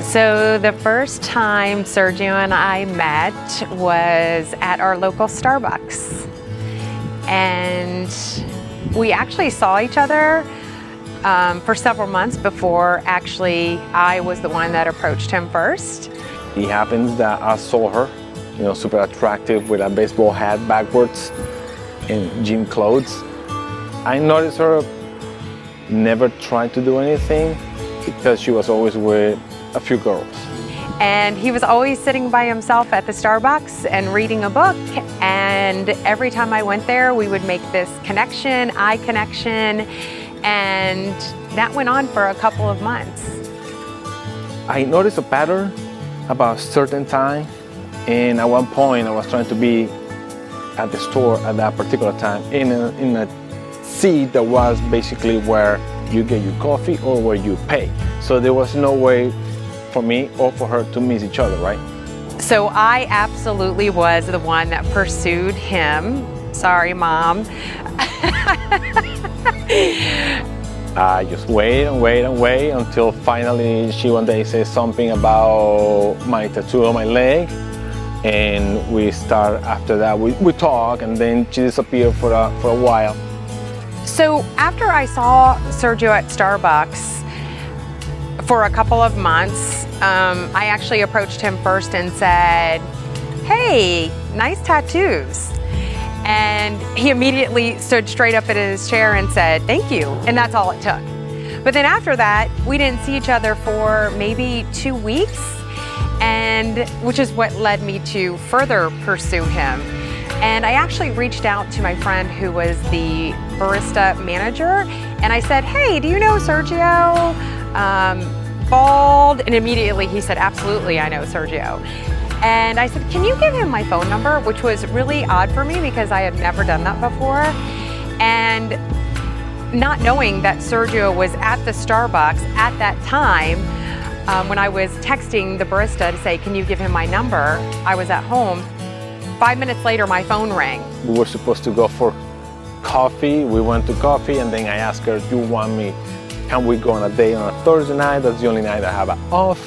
So the first time Sergio and I met was at our local Starbucks. And we actually saw each other for several months before actually I was the one that approached him first. It happens that I saw her, super attractive with a baseball hat backwards in gym clothes. I noticed her never trying to do anything because she was always with a few girls. And he was always sitting by himself at the Starbucks and reading a book. And every time I went there, we would make this connection, eye connection. And that went on for a couple of months. I noticed a pattern about a certain time. And at one point, I was trying to be at the store at that particular time in a seat that was basically where you get your coffee or where you pay. So there was no way for me or for her to miss each other, right? So I absolutely was the one that pursued him. Sorry, Mom. I just wait until finally she one day says something about my tattoo on my leg. And we start after that, we talk, and then she disappeared for a while. So after I saw Sergio at Starbucks for a couple of months, I actually approached him first and said, "Hey, nice tattoos." And he immediately stood straight up in his chair and said, "Thank you." And that's all it took. But then after that, we didn't see each other for maybe 2 weeks, and which is what led me to further pursue him. And I actually reached out to my friend who was the barista manager, and I said, "Hey, do you know Sergio? Bald?" And immediately he said, "Absolutely, I know Sergio." And I said, "Can you give him my phone number?" Which was really odd for me because I had never done that before. And not knowing that Sergio was at the Starbucks at that time, when I was texting the barista to say, "Can you give him my number?" I was at home. 5 minutes later, my phone rang. We were supposed to go for coffee. We went to coffee, and then I asked her, "Do you want me? Can we go on a date on a Thursday night? That's the only night I have off."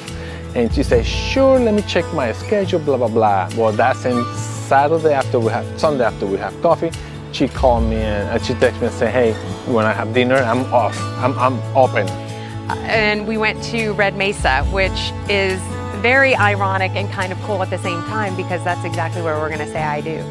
And she said, "Sure, let me check my schedule, blah, blah, blah." Well, that same Sunday after we have coffee, she called me and she texted me and said, "Hey, when I have dinner, I'm off. I'm open." And we went to Red Mesa, which is very ironic and kind of cool at the same time because that's exactly where we're going to say I do.